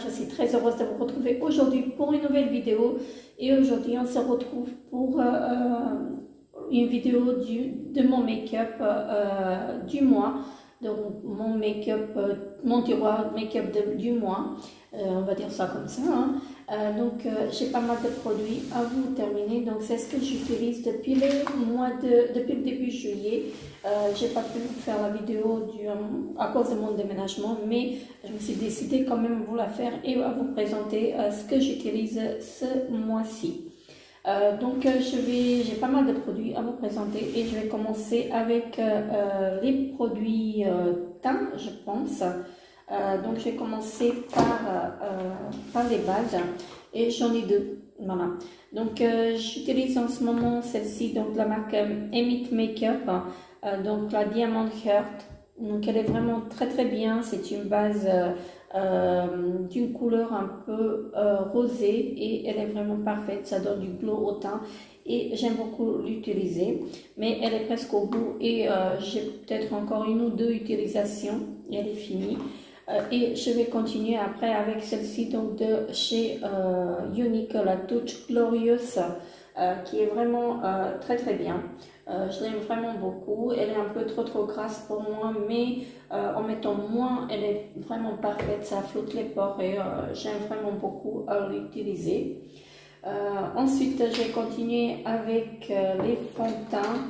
je suis très heureuse de vous retrouver aujourd'hui pour une nouvelle vidéo. Et aujourd'hui, on se retrouve pour une vidéo de mon make-up du mois. Donc, mon make-up, mon tiroir make-up du mois. On va dire ça comme ça. Hein. J'ai pas mal de produits à vous terminer. Donc, c'est ce que j'utilise depuis depuis le début juillet. J'ai pas pu faire la vidéo à cause de mon déménagement, mais je me suis décidée quand même à vous la faire et à vous présenter ce que j'utilise ce mois-ci. J'ai pas mal de produits à vous présenter et je vais commencer avec les produits teint, je pense. Donc je vais commencer par les bases et j'en ai deux. Voilà. Donc j'utilise en ce moment celle-ci, donc la marque Emit Makeup, donc la Diamond Heart. Donc elle est vraiment très bien. C'est une base d'une couleur un peu rosée et elle est vraiment parfaite. Ça donne du glow au teint et j'aime beaucoup l'utiliser. Mais elle est presque au bout et j'ai peut-être encore une ou deux utilisations et elle est finie. Et je vais continuer après avec celle-ci donc de chez Unique, la Touch Glorious, qui est vraiment très bien. Je l'aime vraiment beaucoup. Elle est un peu trop grasse pour moi, mais en mettant moins, elle est vraiment parfaite. Ça flotte les pores et j'aime vraiment beaucoup l'utiliser. Ensuite, je vais continuer avec les fonds de teint.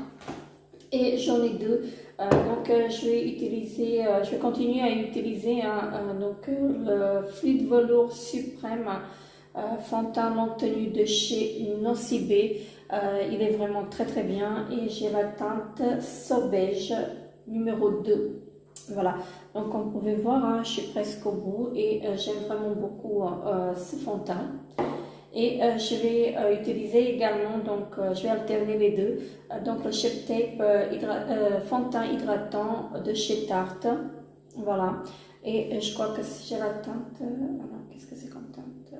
Et j'en ai deux. Je vais continuer à utiliser le Fluid Velours Suprême fond de teint longue tenue de chez Nocibé. Il est vraiment très bien et j'ai la teinte Sauvage numéro 2. Voilà, donc comme vous pouvez voir, hein, je suis presque au bout et j'aime vraiment beaucoup ce fond de teint. Et je vais utiliser également, je vais alterner les deux, donc le Shape Tape fond de teint hydratant de chez Tarte, voilà, et je crois que j'ai la teinte, qu'est-ce que c'est comme teinte,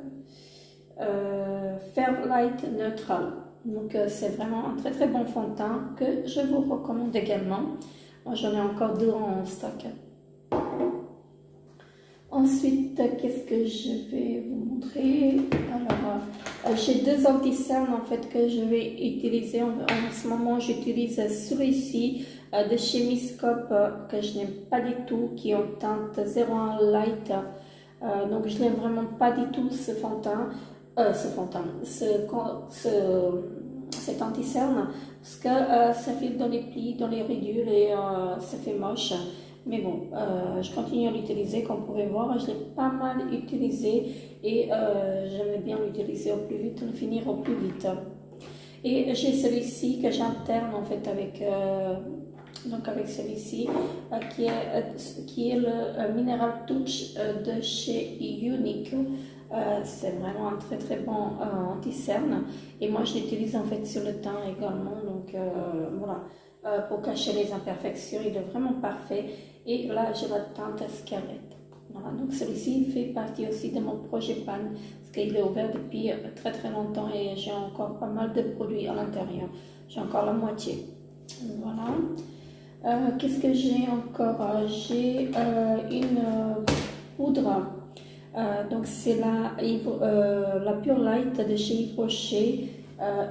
Fairlight Neutral, donc c'est vraiment un très bon fond de teint que je vous recommande également. Moi j'en ai encore deux en stock. Ensuite, qu'est-ce que je vais vous montrer? Alors, j'ai deux anti-cernes en fait que je vais utiliser. En ce moment, j'utilise celui-ci de chez Miscope que je n'aime pas du tout, qui est en teinte 01 Light. Donc, je n'aime vraiment pas du tout ce fond de teint, cet anti-cerne, parce que ça file dans les plis, dans les ridules et ça fait moche. Mais bon, je continue à l'utiliser, comme vous pouvez voir, je l'ai pas mal utilisé et j'aime bien l'utiliser au plus vite, le finir au plus vite. Et j'ai celui-ci que j'alterne en fait avec celui-ci qui est le Mineral Touch de chez Unique. C'est vraiment un très bon anti-cerne et moi je l'utilise en fait sur le teint également, donc voilà. Pour cacher les imperfections, il est vraiment parfait. Et là, j'ai la teinte Scarlett. Voilà, donc celui-ci fait partie aussi de mon projet Pan, parce qu'il est ouvert depuis très longtemps et j'ai encore pas mal de produits à l'intérieur. J'ai encore la moitié. Voilà. Qu'est-ce que j'ai encore? J'ai une poudre. Donc c'est la Pure Light de chez Yves Rocher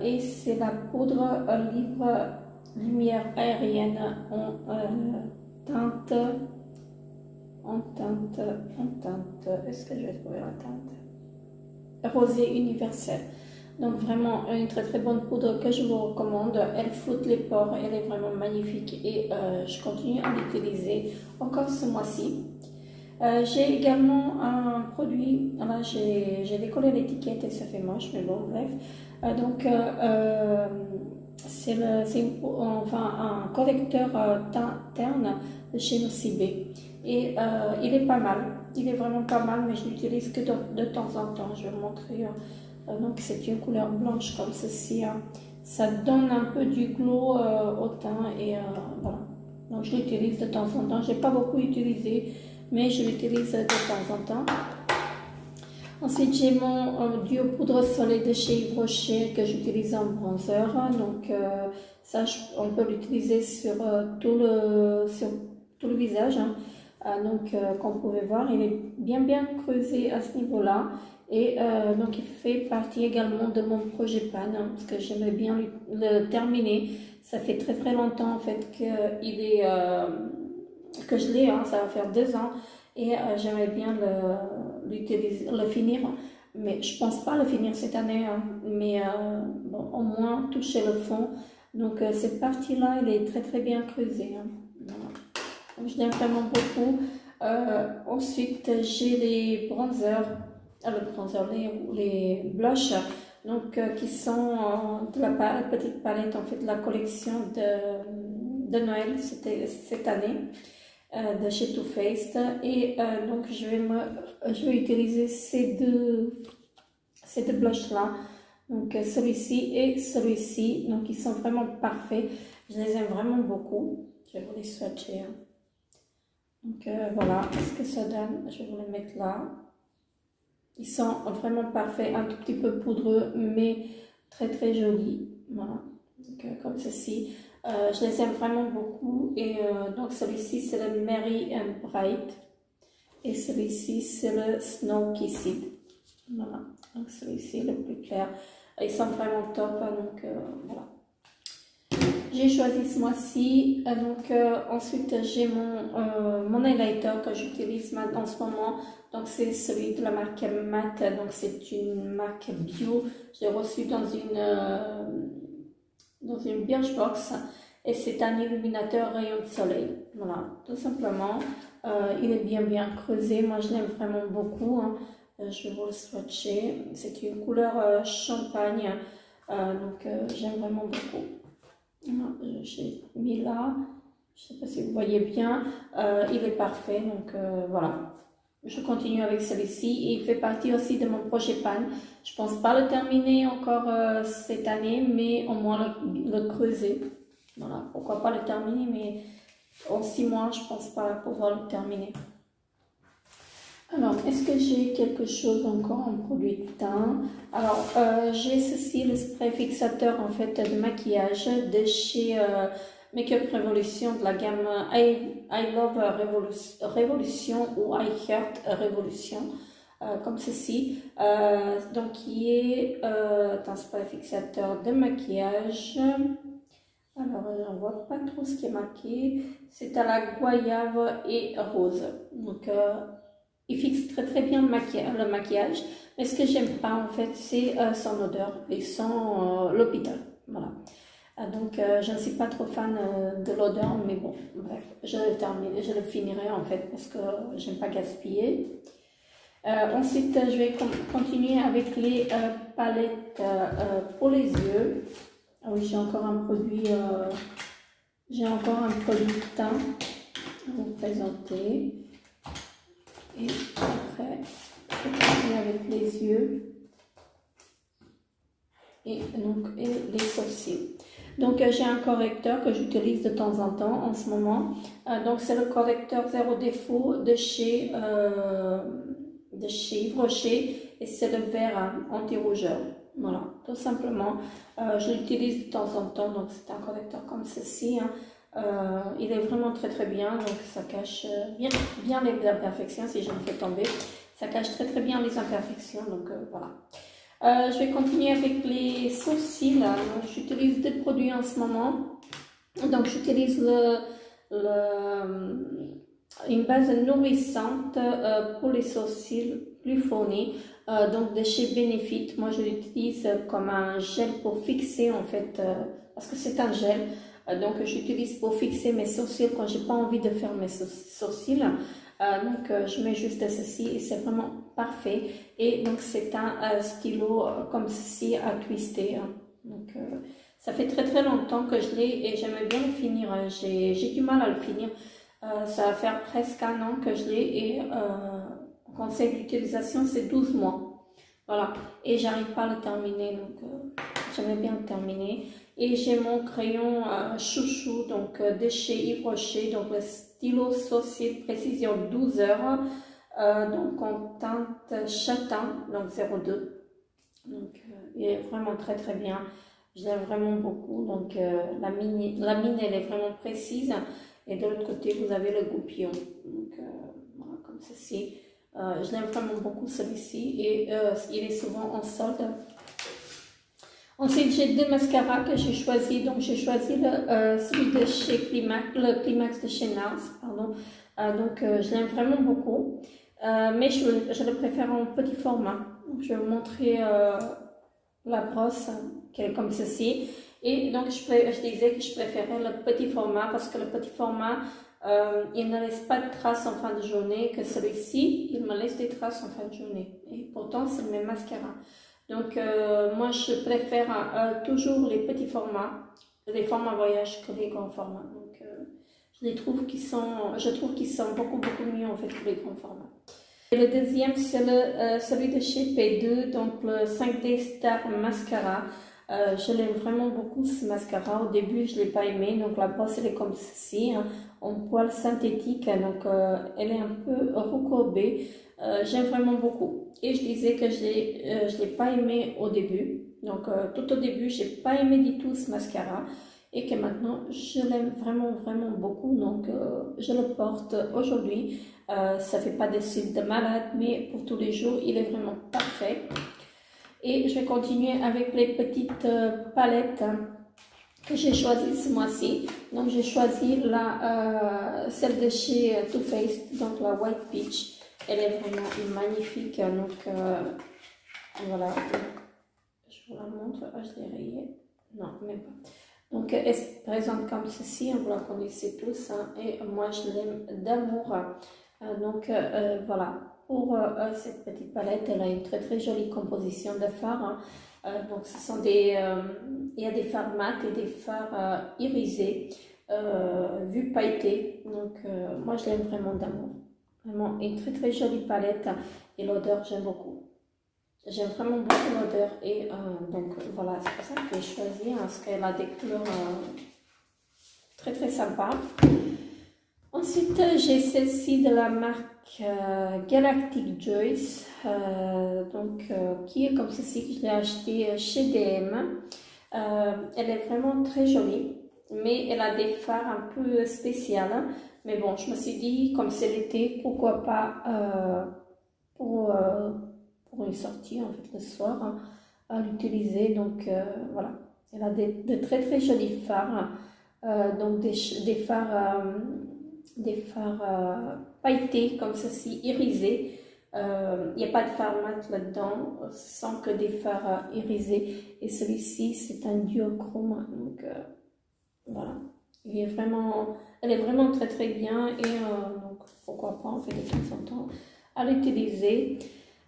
et c'est la poudre libre lumière aérienne en teinte, est-ce que je vais trouver la teinte rosé universel. Donc vraiment une très bonne poudre que je vous recommande. Elle flotte les pores, elle est vraiment magnifique et je continue à l'utiliser encore ce mois-ci. J'ai également un produit, là j'ai décollé l'étiquette et ça fait moche, mais bon bref. C'est un correcteur teint terne de chez Nocibé et il est pas mal, il est vraiment pas mal, mais je l'utilise que de temps en temps. Je vais vous montrer. Donc c'est une couleur blanche comme ceci, hein. Ça donne un peu du glow au teint et voilà. Donc je l'utilise de temps en temps. J'ai pas beaucoup utilisé, mais je l'utilise de temps en temps. Ensuite, j'ai mon duo poudre soleil de chez Yves Rocher que j'utilise en bronzer. Donc, ça, on peut l'utiliser sur tout le visage. Hein. Comme vous pouvez voir, il est bien creusé à ce niveau-là. Et donc il fait partie également de mon projet pan, hein, parce que j'aimerais bien le terminer. Ça fait très longtemps en fait que je l'ai, hein, ça va faire 2 ans. Et j'aimerais bien le finir. Mais je pense pas le finir cette année, hein, mais bon, au moins toucher le fond. Donc cette partie-là, elle est très bien creusée. Hein. Voilà. Donc, je l'aime vraiment beaucoup. Ensuite, j'ai les bronzers, les blushs, donc qui sont de la petite palette en fait de la collection de Noël cette année. De chez Too Faced, et donc je vais utiliser ces deux blushs là, donc celui-ci et celui-ci, donc ils sont vraiment parfaits, je les aime vraiment beaucoup. Je vais vous les swatcher, hein. Donc voilà ce que ça donne, je vais vous les mettre là. Ils sont vraiment parfaits, un tout petit peu poudreux mais très jolis, voilà, donc, comme ceci. Je les aime vraiment beaucoup, et donc celui-ci c'est le Merry and Bright et celui-ci c'est le Snow Kissed. Voilà, donc celui-ci le plus clair. Ils sont vraiment top, donc voilà. J'ai choisi ce mois-ci, ensuite j'ai mon highlighter que j'utilise en ce moment, donc c'est celui de la marque Matte, donc c'est une marque bio, je l'ai reçu dans une Birchbox, et c'est un illuminateur rayon de soleil. Voilà, tout simplement. Il est bien creusé, moi je l'aime vraiment beaucoup, hein. Je vais vous le swatcher. C'est une couleur champagne, donc j'aime vraiment beaucoup. J'ai mis là, je ne sais pas si vous voyez bien, il est parfait, donc voilà. Je continue avec celui-ci, et il fait partie aussi de mon projet pan. Je pense pas le terminer encore cette année, mais au moins le creuser. Voilà, pourquoi pas le terminer, mais en 6 mois, je pense pas pouvoir le terminer. Alors, est-ce que j'ai quelque chose encore en produit de teint? Alors, j'ai ceci, le spray fixateur en fait de maquillage de chez Makeup Revolution, de la gamme I Love Revolution ou I Heart Revolution, comme ceci. Donc, qui est un spray fixateur de maquillage. Alors, on ne voit pas trop ce qui est marqué. C'est à la goyave et rose. Donc, il fixe très bien le maquillage. Mais ce que j'aime pas en fait, c'est son odeur et son l'hôpital. Voilà. Donc, je ne suis pas trop fan de l'odeur, mais bon, bref, je le finirai en fait parce que j'aime pas gaspiller. Ensuite, je vais continuer avec les palettes pour les yeux. Ah oui, j'ai encore un produit de teint à vous présenter. Et après, je continue avec les yeux et les sourcils. Donc, j'ai un correcteur que j'utilise de temps en temps en ce moment. Donc, c'est le correcteur zéro défaut de chez Yves Rocher, et c'est le vert anti-rougeur. Voilà, tout simplement. Je l'utilise de temps en temps, donc c'est un correcteur comme ceci, hein. Il est vraiment très bien, donc ça cache bien les imperfections. Si je me fais tomber, ça cache très bien les imperfections, donc voilà. Je vais continuer avec les sourcils. Donc j'utilise 2 produits en ce moment. Donc j'utilise une base nourrissante pour les sourcils plus fournis, donc de chez Benefit. Moi je l'utilise comme un gel pour fixer en fait, parce que c'est un gel. Donc j'utilise pour fixer mes sourcils quand j'ai pas envie de faire mes sourcils. Je mets juste ceci et c'est vraiment parfait. Et donc c'est un stylo comme ceci à twister, hein. Donc ça fait très longtemps que je l'ai et j'aimerais bien le finir. J'ai du mal à le finir. Ça va faire presque 1 an que je l'ai, et conseil d'utilisation c'est 12 mois. Voilà, et j'arrive pas à le terminer, donc j'aimerais bien le terminer. Et j'ai mon crayon chouchou, donc de chez Yves Rocher, donc le stylo sourcil précision 12 heures, donc en teinte châtain, donc 02. Donc il est vraiment très bien, je l'aime vraiment beaucoup. Donc la mine elle est vraiment précise, et de l'autre côté vous avez le goupillon. Donc comme ceci. Je l'aime vraiment beaucoup celui-ci et il est souvent en solde. Ensuite, j'ai deux mascaras que j'ai choisis. Donc, j'ai choisi celui de chez Climax, le Climax de chez NARS, pardon. Je l'aime vraiment beaucoup. Mais je le préfère en petit format. Donc, je vais vous montrer la brosse qui est comme ceci. Et donc, je disais que je préférais le petit format parce que le petit format, il ne laisse pas de traces en fin de journée, que celui-ci, il me laisse des traces en fin de journée. Et pourtant, c'est le même mascara. Donc, moi, je préfère toujours les petits formats, les formats voyage que les grands formats. Donc, je trouve qu'ils sont beaucoup mieux en fait que les grands formats. Et le deuxième, c'est celui de chez P2, donc le 5D Star Mascara. Je l'aime vraiment beaucoup ce mascara. Au début, je ne l'ai pas aimé. Donc, la brosse, elle est comme ceci, hein, en poil synthétique. Donc, elle est un peu recourbée. J'aime vraiment beaucoup. Et je disais que je l'ai pas aimé au début. Donc, tout au début, j'ai pas aimé du tout ce mascara. Et que maintenant, je l'aime vraiment beaucoup. Donc, je le porte aujourd'hui. Ça fait pas de style de malade, mais pour tous les jours, il est vraiment parfait. Et je vais continuer avec les petites palettes que j'ai choisies ce mois-ci. Donc, j'ai choisi celle de chez Too Faced, donc la White Peach. Elle est vraiment magnifique. Donc, voilà. Je vous la montre. Ah, je l'ai rayée. Non, même pas. Donc, elle se présente comme ceci. Vous la connaissez tous. Hein, et moi, je l'aime d'amour. Voilà. Pour cette petite palette, elle a une très jolie composition de fards. Hein. Donc, ce sont il y a des fards mat et des fards irisés, vus pailletés. Donc, moi, je l'aime vraiment d'amour. Vraiment une très jolie palette et l'odeur, j'aime beaucoup. J'aime vraiment beaucoup l'odeur et donc voilà, c'est pour ça que j'ai choisi hein, parce qu'elle a des couleurs très sympas. Ensuite, j'ai celle-ci de la marque Galactic Joyce, qui est comme ceci, que je l'ai acheté chez DM. Elle est vraiment très jolie, mais elle a des fards un peu spéciaux. Hein. Mais bon, je me suis dit, comme c'est l'été, pourquoi pas pour une sortie en fait le soir hein, à l'utiliser. Donc voilà, elle a de très jolis fards, donc des fards pailletés comme ceci, irisés. Il n'y a pas de fard mat là-dedans, ce sont que des fards irisés. Et celui-ci, c'est un duochrome. Donc voilà, elle est vraiment très bien. Et donc pourquoi pas en fait de temps en temps à l'utiliser.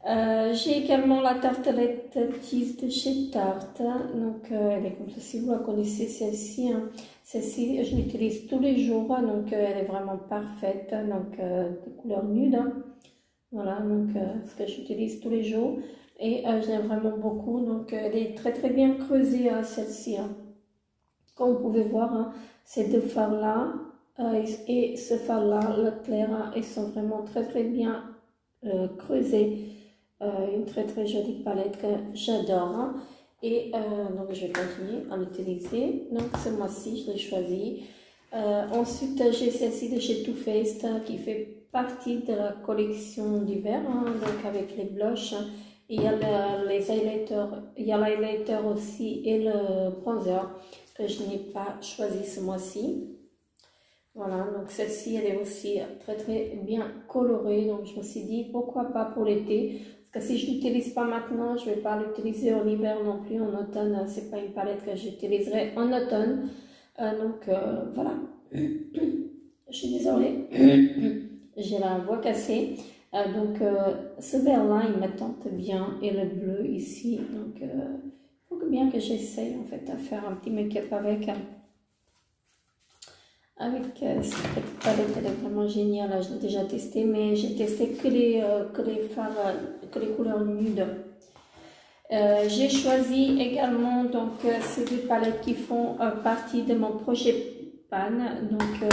J'ai également la tartelette tease de chez Tarte. Donc elle est comme ceci, vous la connaissez celle-ci. Hein. Celle-ci, je l'utilise tous les jours, donc elle est vraiment parfaite. Donc de couleur nude. Hein. Voilà, donc ce que j'utilise tous les jours. Et je l'aime vraiment beaucoup. Donc elle est très bien creusée, celle-ci. Hein. Comme vous pouvez voir, hein, ces deux fards-là et ce fard-là, le clair, hein, ils sont vraiment très bien creusés. Une très jolie palette que j'adore. Hein. Et donc je vais continuer à l'utiliser. Donc ce mois-ci, je l'ai choisi. Ensuite, j'ai celle-ci de chez Too Faced qui fait partie de la collection d'hiver, hein, donc avec les blushs. Et il y a les highlighters, il y a l'highlighter aussi et le bronzer que je n'ai pas choisi ce mois-ci. Voilà, donc celle-ci, elle est aussi très bien colorée. Donc je me suis dit, pourquoi pas pour l'été. Parce que si je l'utilise pas maintenant, je ne vais pas l'utiliser en hiver non plus. En automne, c'est pas une palette que j'utiliserai en automne. Voilà. Je suis désolée. J'ai la voix cassée. Ce vert-là, il me tente bien. Et le bleu ici. Donc, il faut bien que j'essaye en fait à faire un petit make-up avec cette petite palette. Elle est vraiment géniale. Je l'ai déjà testé, mais j'ai testé que les couleurs nudes. J'ai choisi également donc ces deux palettes qui font partie de mon projet pan, donc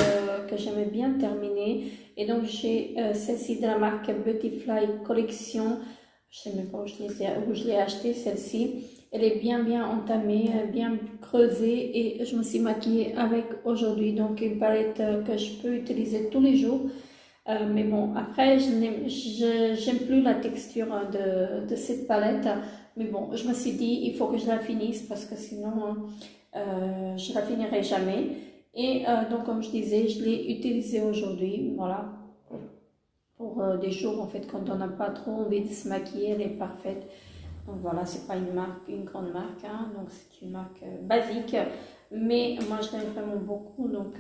que j'aimais bien terminer. Et donc j'ai celle-ci de la marque Beautyfly Collection. Je sais même pas où je l'ai acheté, celle-ci. Elle est bien entamée, bien creusée et je me suis maquillée avec aujourd'hui. Donc une palette que je peux utiliser tous les jours. Mais bon, après, j'aime plus la texture de cette palette. Mais bon, je me suis dit, il faut que je la finisse parce que sinon, je la finirai jamais. Et donc, comme je disais, je l'ai utilisée aujourd'hui. Voilà. Pour des jours, en fait, quand on n'a pas trop envie de se maquiller, elle est parfaite. Donc voilà, c'est pas une marque, une grande marque, hein, donc c'est une marque basique. Mais moi, je l'aime vraiment beaucoup. Donc,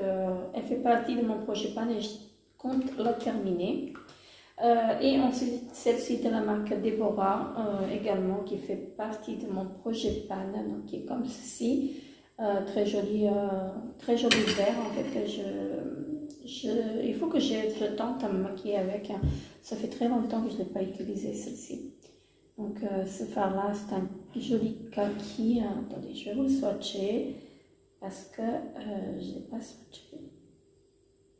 elle fait partie de mon projet pan et je compte la terminer. Et ensuite, celle-ci de la marque Deborah, également, qui fait partie de mon projet pan, donc qui est comme ceci. Très joli vert, en fait, que il faut que je tente à me maquiller avec. Hein. Ça fait très longtemps que je n'ai pas utilisé celle-ci. Donc, ce fard-là, c'est un joli kaki. Attendez, je vais vous le swatcher parce que je n'ai pas swatché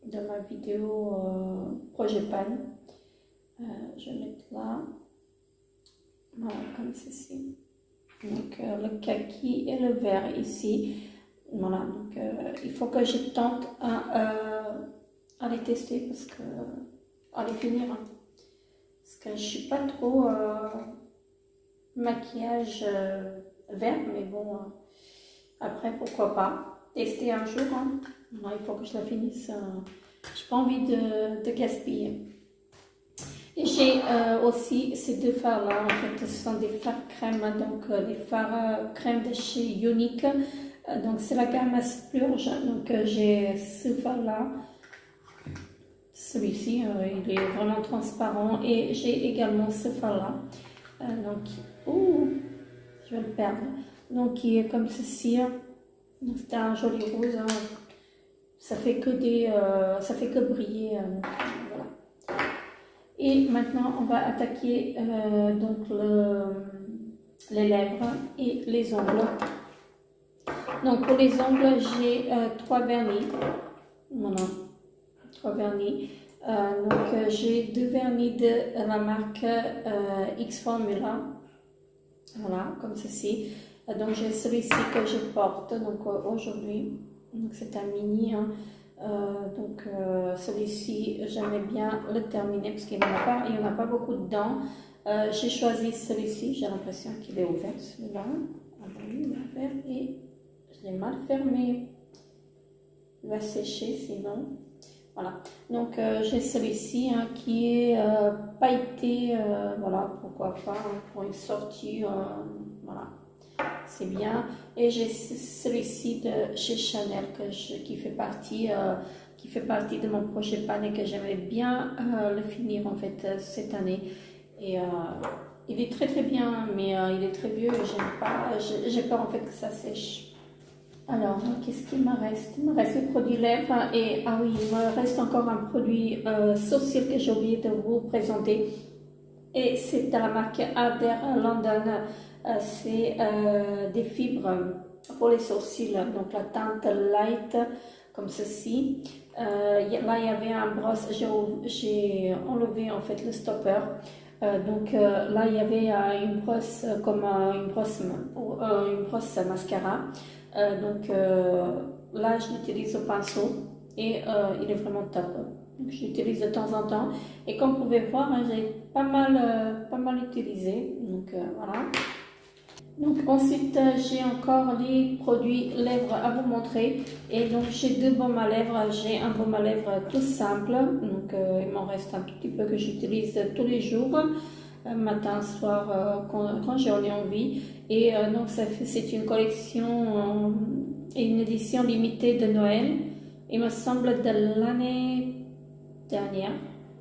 dans ma vidéo projet pan. Je vais mettre là, voilà, comme ceci. Donc, le kaki et le vert ici. Voilà, donc il faut que je tente à les tester parce que à les finir. Hein. Parce que je suis pas trop maquillage vert, mais bon, après pourquoi pas tester un jour. Hein. Non, il faut que je la finisse. J'ai pas envie de gaspiller. Et j'ai aussi ces deux fards là, en fait ce sont des fards crème, donc les fards crème de chez Unique, donc c'est la gamme Splurge, donc j'ai ce fard là, celui-ci il est vraiment transparent, et j'ai également ce fard là, donc, ouh, je vais le perdre, donc qui est comme ceci, c'est un joli rose, hein. Ça fait que briller, donc, voilà. Et maintenant, on va attaquer donc les lèvres et les ongles. Donc pour les ongles, j'ai 3 vernis. Voilà, 3 vernis. Donc j'ai 2 vernis de la marque X Formula. Voilà, comme ceci. Donc j'ai celui-ci que je porte donc aujourd'hui. Donc c'est un mini. Hein. Donc celui-ci j'aimais bien le terminer parce qu'il n'y en a pas beaucoup dedans. J'ai choisi celui-ci, j'ai l'impression qu'il est ouvert, celui-là. Ah ben oui, il est ouvert et je l'ai mal fermé. Il va sécher sinon. Voilà, donc j'ai celui-ci hein, qui est pailleté, voilà, pourquoi pas, hein, pour une sortie, voilà. C'est bien. Et j'ai celui-ci de chez Chanel qui fait partie de mon projet pan et que j'aimerais bien le finir en fait cette année. Et il est très très bien, mais il est très vieux et j'aime pas. J'ai peur en fait que ça sèche. Alors, qu'est-ce qu'il me reste? Il me reste les produits lèvres et ah oui, il me reste encore un produit sourcil que j'ai oublié de vous présenter. Et c'est de la marque Adair London. C'est des fibres pour les sourcils, donc la teinte light comme ceci. Là il y avait un brosse, j'ai enlevé en fait le stopper. Donc là il y avait une brosse comme une brosse mascara. Donc là je l'utilise au pinceau et il est vraiment top. Donc je l'utilise de temps en temps et comme vous pouvez voir, hein, j'ai pas mal utilisé. Donc voilà. Donc ensuite j'ai encore les produits lèvres à vous montrer et donc j'ai 2 baumes à lèvres. J'ai un baume à lèvres tout simple, donc il m'en reste un tout petit peu que j'utilise tous les jours, matin, soir, quand j'en ai envie. Et donc c'est une collection et une édition limitée de Noël, il me semble de l'année dernière,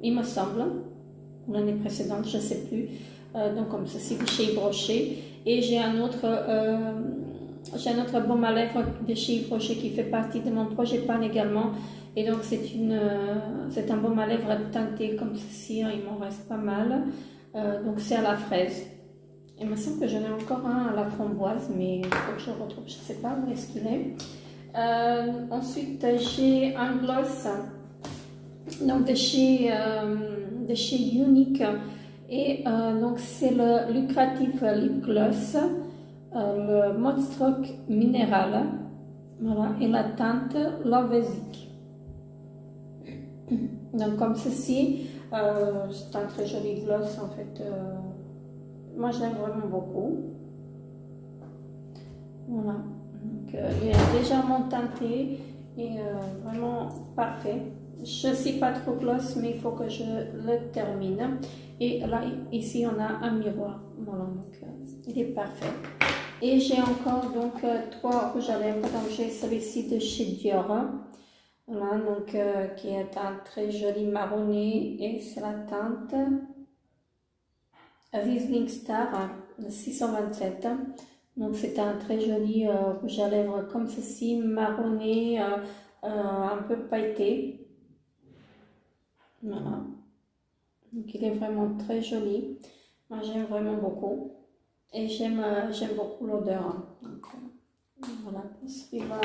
il me semble, l'année précédente, je ne sais plus. Donc comme ceci de chez Yves Rocher. Et j'ai un autre baume à lèvres de chez Yves Rocher qui fait partie de mon projet pan également. Et donc c'est un baume à lèvres teinté comme ceci, hein, il m'en reste pas mal. Donc c'est à la fraise. Il me semble que j'en ai encore un à la framboise, mais il faut que je le retrouve, je ne sais pas où est-ce qu'il est. Ensuite j'ai un gloss donc de chez Unique. Et donc c'est le Lucrative Lip Gloss, le Modstroke Minéral, voilà, et la teinte Lovesic. Donc comme ceci, c'est un très joli gloss en fait. Moi je l'aime vraiment beaucoup. Voilà. Donc, il est légèrement teinté et vraiment parfait. Je ne suis pas trop gloss, mais il faut que je le termine. Et là, ici, on a un miroir. Voilà, donc il est parfait. Et j'ai encore donc 3 rouges à lèvres. Donc j'ai celui-ci de chez Dior. Voilà, donc qui est un très joli marronné et c'est la teinte Riesling Star 627. Donc c'est un très joli rouge à lèvres comme ceci, marronné, un peu pailleté. Voilà. Donc il est vraiment très joli. Moi j'aime vraiment beaucoup. Et j'aime beaucoup l'odeur. Voilà pour celui-là.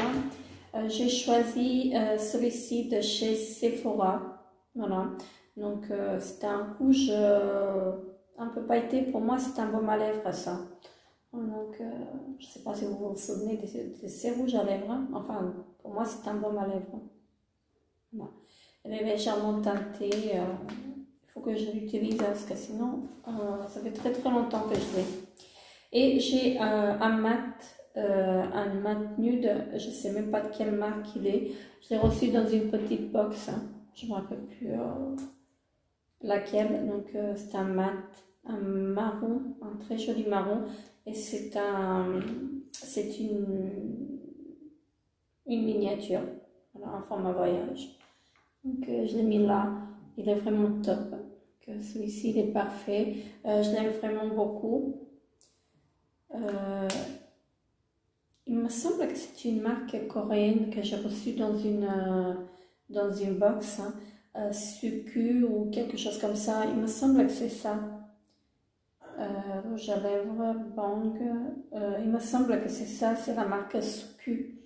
J'ai choisi celui-ci de chez Sephora. Voilà. Donc c'est un rouge un peu pailleté. Pour moi c'est un baume à lèvres ça. Donc je ne sais pas si vous vous souvenez de ces rouges à lèvres. Enfin pour moi c'est un baume à lèvres. Voilà. Elle est légèrement teintée. Il faut que je l'utilise parce que sinon ça fait très longtemps que je l'ai. Et j'ai un mat nude, je ne sais même pas de quelle marque il est. Je l'ai reçu dans une petite box, hein. Je ne me rappelle plus laquelle. Donc c'est un mat, un marron, un très joli marron. Et c'est une miniature, voilà, en format voyage. Donc je l'ai mis là, il est vraiment top. Celui-ci il est parfait, je l'aime vraiment beaucoup. Il me semble que c'est une marque coréenne que j'ai reçue dans une box, hein, Suku ou quelque chose comme ça. Il me semble que c'est ça. Rouge à lèvres, Bang. Il me semble que c'est ça, c'est la marque Suku.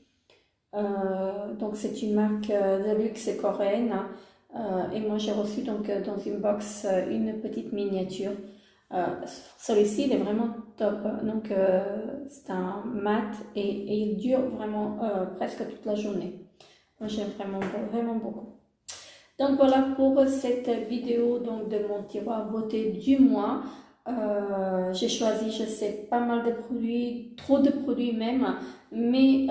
Donc c'est une marque de luxe coréenne. Et moi j'ai reçu donc dans une box une petite miniature. Celui-ci il est vraiment top, donc c'est un mat et il dure vraiment presque toute la journée. Moi j'aime vraiment beaucoup. Donc voilà pour cette vidéo donc de mon tiroir beauté du mois. J'ai choisi, je sais, pas mal de produits, trop de produits même, mais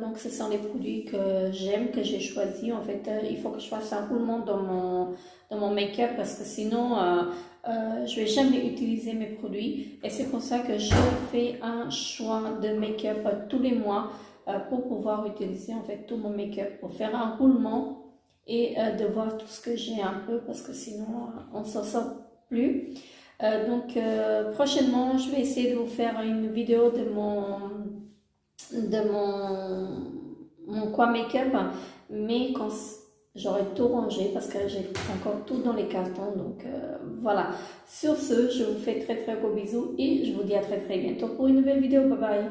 donc ce sont les produits que j'aime, que j'ai choisi. En fait, il faut que je fasse un roulement dans mon make-up parce que sinon je vais jamais utiliser mes produits, et c'est pour ça que je fais un choix de make-up tous les mois pour pouvoir utiliser en fait tout mon make-up, pour faire un roulement et de voir tout ce que j'ai un peu, parce que sinon on s'en sort plus. Donc prochainement je vais essayer de vous faire une vidéo de mon coin make-up, mais quand j'aurai tout rangé parce que j'ai encore tout dans les cartons. Donc voilà, sur ce je vous fais très gros bisous et je vous dis à très bientôt pour une nouvelle vidéo. Bye bye.